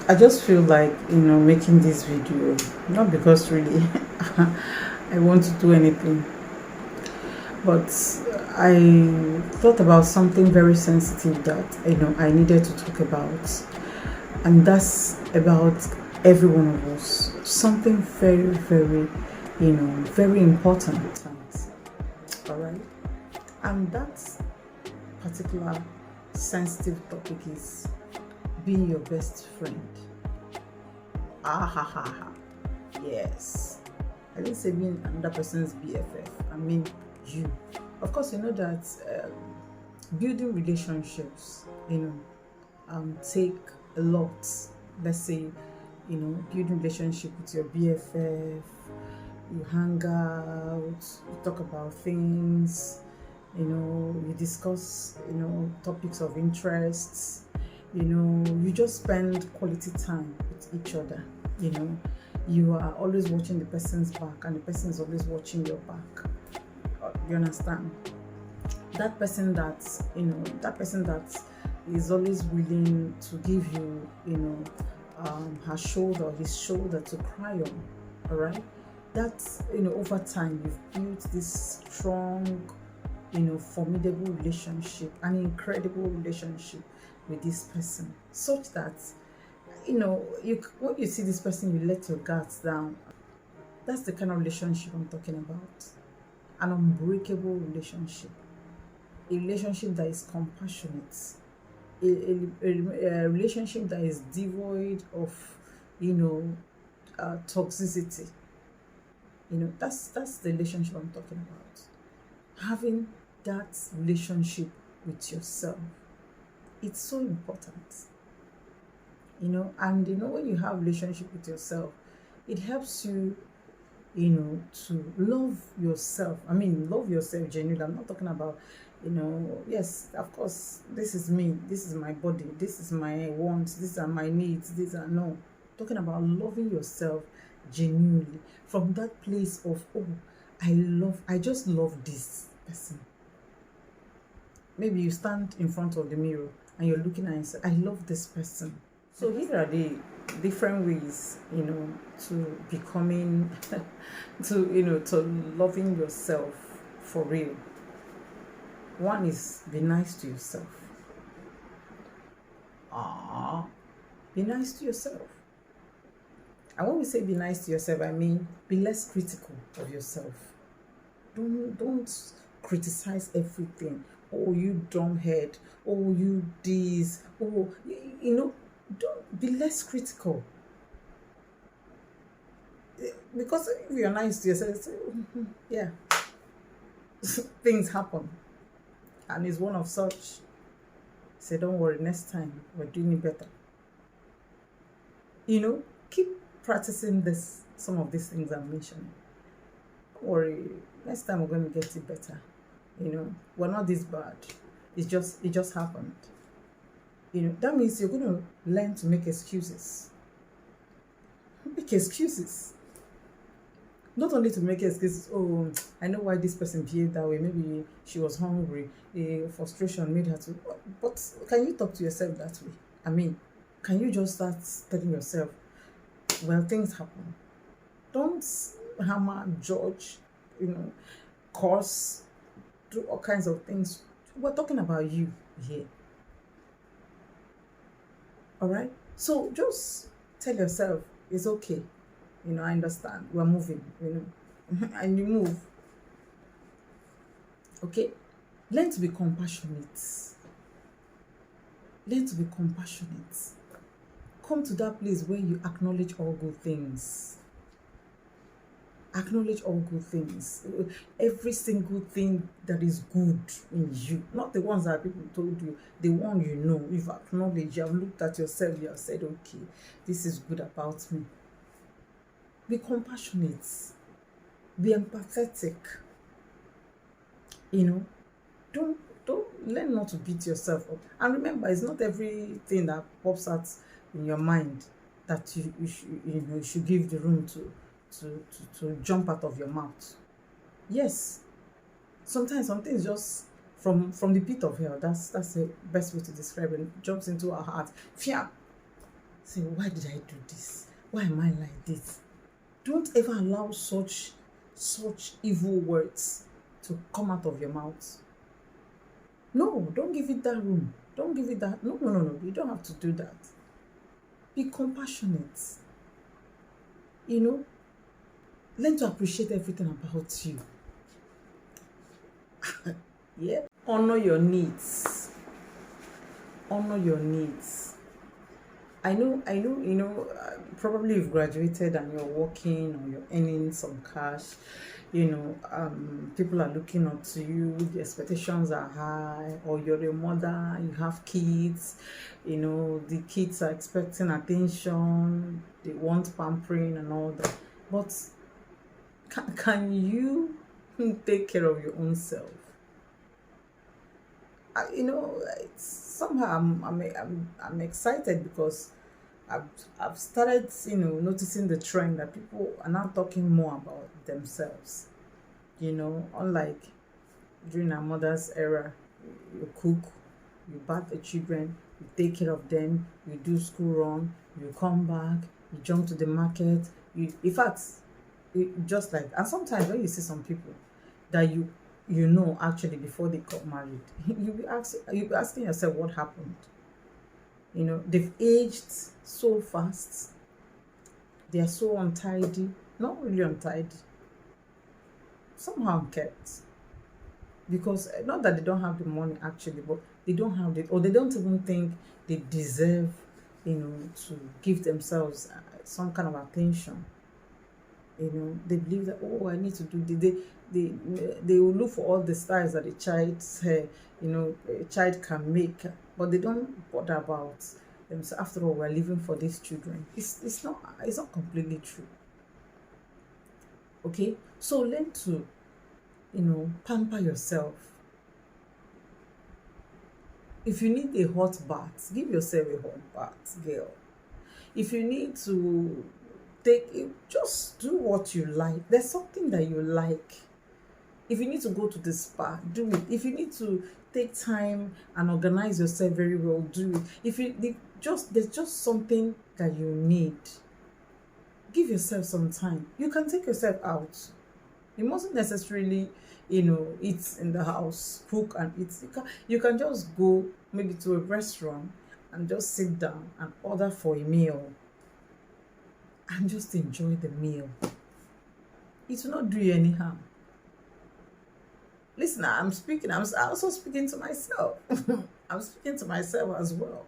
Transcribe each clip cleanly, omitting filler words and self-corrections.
I just feel like, making this video, not because really I want to do anything, but I thought about something very sensitive that I needed to talk about, and that's about every one of us. Something very, very, very important. All right, and that particular sensitive topic is being your best friend. Ah ha ha ha. Yes. I didn't say being another person's BFF. I mean you. Of course, you know that building relationships, take a lot. Let's say, building relationship with your BFF. You hang out. You talk about things. You discuss, topics of interests. You just spend quality time with each other. You are always watching the person's back, and the person is always watching your back. You understand? That person that is always willing to give you, her shoulder, his shoulder to cry on. All right. That's, over time you've built this strong, formidable relationship, an incredible relationship with this person, such that when you see this person, you let your guards down. That's the kind of relationship I'm talking about. An unbreakable relationship, a relationship that is compassionate, a relationship that is devoid of toxicity. That's the relationship I'm talking about. Having that relationship with yourself, it's so important. And when you have relationship with yourself, it helps you, to love yourself. I mean, love yourself genuinely. I'm not talking about, yes, of course, this is me, this is my body, this is my wants, these are my needs, these are no. Talking about loving yourself genuinely from that place of, oh, I just love this person. Maybe you stand in front of the mirror and you're looking at it and say, I love this person. So here are the different ways, to becoming, to loving yourself for real. One is be nice to yourself. Be nice to yourself. And when we say be nice to yourself, I mean be less critical of yourself. Don't criticize everything. Oh, you dumbhead. Oh, you this. Oh, don't be less critical. Because if you're nice to yourself, say, yeah, things happen, and it's one of such. Say, don't worry, next time we're doing it better. Keep practicing some of these things I'm mentioning. Don't worry, next time we're going to get it better. We're not this bad. It just happened. That means you're going to learn to make excuses. Make excuses. Not only to make excuses, oh, I know why this person behaved that way. Maybe she was hungry, frustration made her to. But can you talk to yourself that way? I mean, can you just start telling yourself, well, things happen. Don't hammer, judge, curse, do all kinds of things. We're talking about you here. All right? So just tell yourself, it's okay. I understand. We're moving, and you move. Okay? Learn to be compassionate. Learn to be compassionate. Come to that place where you acknowledge all good things. Acknowledge all good things. Every single thing that is good in you. Not the ones that people told you. The one you've acknowledged. You have looked at yourself. You have said, okay, this is good about me. Be compassionate. Be empathetic. Don't learn not to beat yourself up. And remember, it's not everything that pops out in your mind that you should give the room to jump out of your mouth. Yes, sometimes some things just from the pit of hell. That's the best way to describe it. Jumps into our heart. Fear. say, why did I do this? Why am I like this? Don't ever allow such evil words to come out of your mouth. No, don't give it that room. Don't give it that. No, no, no, no. You don't have to do that. Be compassionate. You know, learn to appreciate everything about you. Yeah. Honor your needs. Honor your needs. I know, probably you've graduated and you're working or you're earning some cash. People are looking up to you, the expectations are high, or you're a mother, you have kids, the kids are expecting attention, they want pampering and all that. But can you take care of your own self? Somehow I'm excited because I've started noticing the trend that people are now talking more about themselves. Unlike during our mother's era, you cook, you bath the children, you take care of them, you do school run, you come back, you jump to the market. In fact, just like, and sometimes when you see some people that actually before they got married, you'll be asking yourself what happened. They've aged so fast. They are so untidy. Not really untidy. Somehow kept. Because not that they don't have the money actually, but they don't have it, or they don't even think they deserve, to give themselves some kind of attention. They believe that, oh, I need to do they will look for all the styles that a child's hair, a child can make, but they don't bother about themselves. After all, we're living for these children. It's not completely true. Okay, so learn to pamper yourself. If you need a hot bath, give yourself a hot bath, girl. If you need to just do what you like. There's something that you like. If you need to go to the spa, do it. If you need to take time and organize yourself very well, do it. If there's just something that you need, give yourself some time. You can take yourself out. You mustn't necessarily eat in the house, cook and eat. You can just go maybe to a restaurant and just sit down and order for a meal and just enjoy the meal. It will not do you any harm. Listen, I'm also speaking to myself. I'm speaking to myself as well.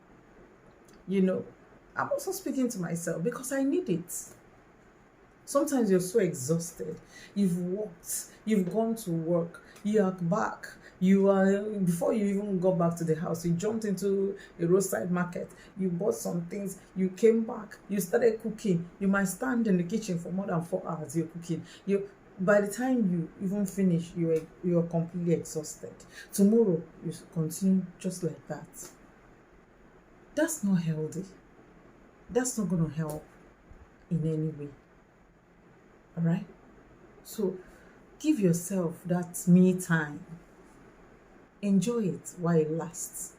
I'm also speaking to myself because I need it. Sometimes you're so exhausted. You've worked, you've gone to work, you are back. Before you even got back to the house, you jumped into a roadside market, you bought some things, you came back, you started cooking. You might stand in the kitchen for more than 4 hours, you're cooking. By the time you even finish, you're completely exhausted. Tomorrow, you continue just like that. That's not healthy. That's not going to help in any way. All right? So, give yourself that me time. Enjoy it while it lasts.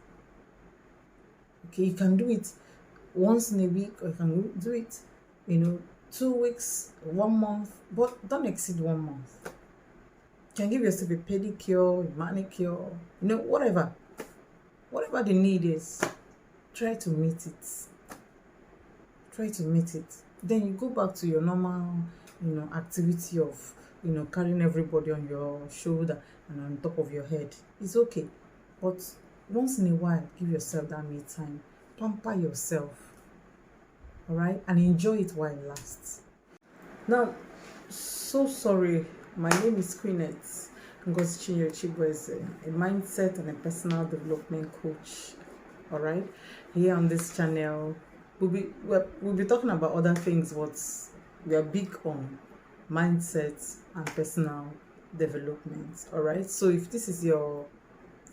Okay, you can do it once in a week, or you can do it, 2 weeks, 1 month, but don't exceed 1 month. You can give yourself a pedicure, a manicure, whatever the need is. Try to meet it. Then you go back to your normal, activity of, carrying everybody on your shoulder and on top of your head. It's okay. But once in a while, give yourself that me time. Pamper yourself. All right? And enjoy it while it lasts. Now, so sorry. My name is Quinette Ngozichinyere, a mindset and a personal development coach. All right? Here on this channel, we'll be talking about other things, but we are big on mindset and personal development. All right? So if this is your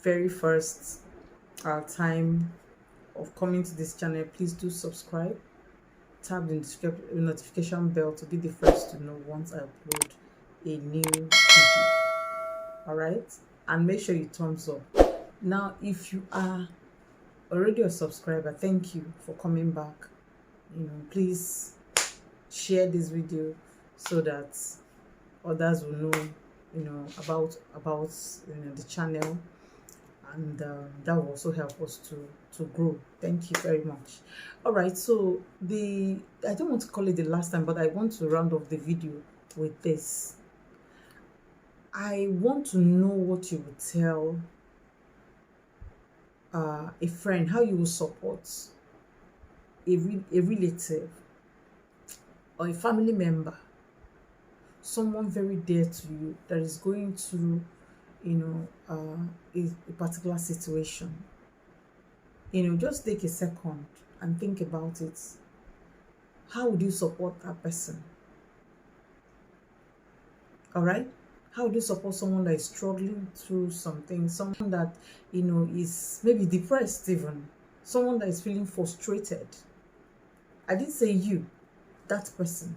very first time of coming to this channel, please do subscribe. Tap the notification bell to be the first to know once I upload a new video. All right? And make sure you thumbs up. Now, if you are already a subscriber, thank you for coming back. please share this video so that others will know, about the channel, and that will also help us to grow. Thank you very much. All right, so I don't want to call it the last time, but I want to round off the video with this. I want to know what you would tell a friend, how you will support a relative or a family member, someone very dear to you that is going through, a particular situation. Just take a second and think about it. How would you support that person? All right? How would you support someone that is struggling through something? Someone that, is maybe depressed even. Someone that is feeling frustrated. I didn't say you, that person.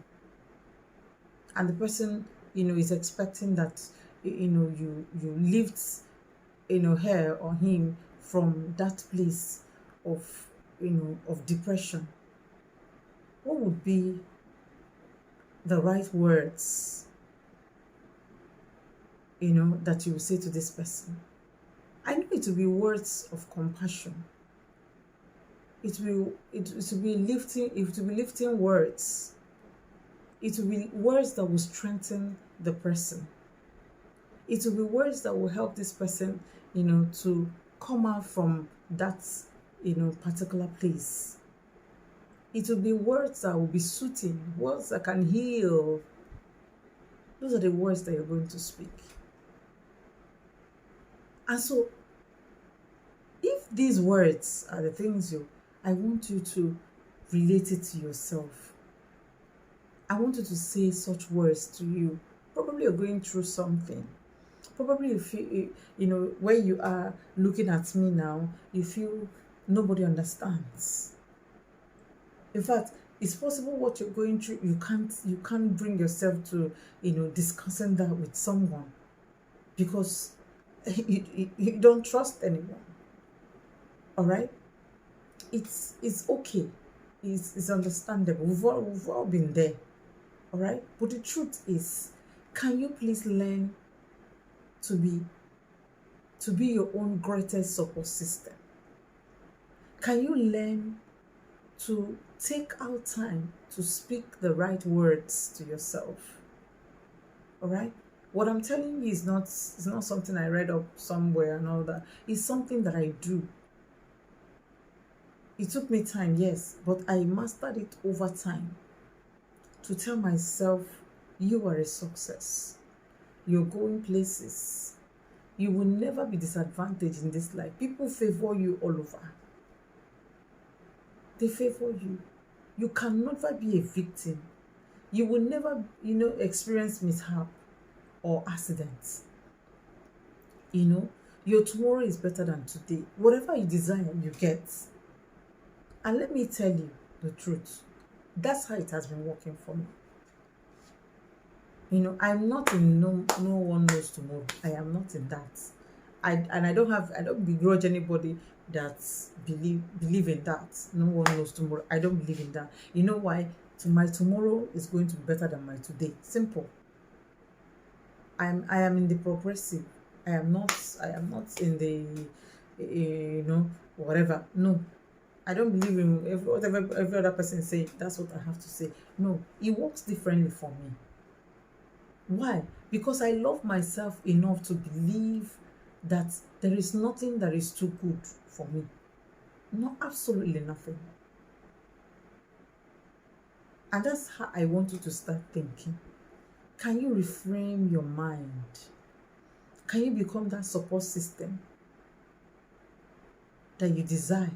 And the person, is expecting that, you lift, her or him from that place of, of depression. What would be the right words, that you will say to this person? I know it will be words of compassion. It will be lifting words. It will be words that will strengthen the person. It will be words that will help this person, to come out from that, particular place. It will be words that will be soothing, words that can heal. Those are the words that you're going to speak. And so, if these words are the things I want you to relate it to yourself. I want you to say such words to you. Probably you're going through something. Probably you feel, when you are looking at me now, you feel nobody understands. In fact, it's possible what you're going through, you can't bring yourself to, discussing that with someone because you don't trust anyone. All right? It's okay. It's understandable. We've all been there. All right? But the truth is, can you please learn to be your own greatest support system? Can you learn to take out time to speak the right words to yourself? All right? What I'm telling you is not something I read up somewhere and all that. It's something that I do. It took me time, yes, but I mastered it over time to tell myself, you are a success. You're going places. You will never be disadvantaged in this life. People favor you all over. They favor you. You can never be a victim. You will never, experience mishap or accidents. Your tomorrow is better than today. Whatever you desire, you get. And let me tell you the truth. That's how it has been working for me. I'm not in no one knows tomorrow. I am not in that. I don't begrudge anybody that believe in that. No one knows tomorrow. I don't believe in that. You know why? My tomorrow is going to be better than my today. Simple. I am in the progressive. I am not in the whatever. No. I don't believe in whatever every other person say. That's what I have to say. No, it works differently for me. Why? Because I love myself enough to believe that there is nothing that is too good for me. No, absolutely nothing. And that's how I want you to start thinking. Can you reframe your mind? Can you become that support system that you desire?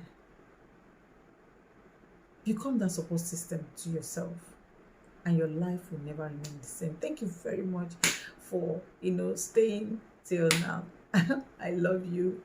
Become that support system to yourself, and your life will never remain the same. Thank you very much for staying till now. I love you.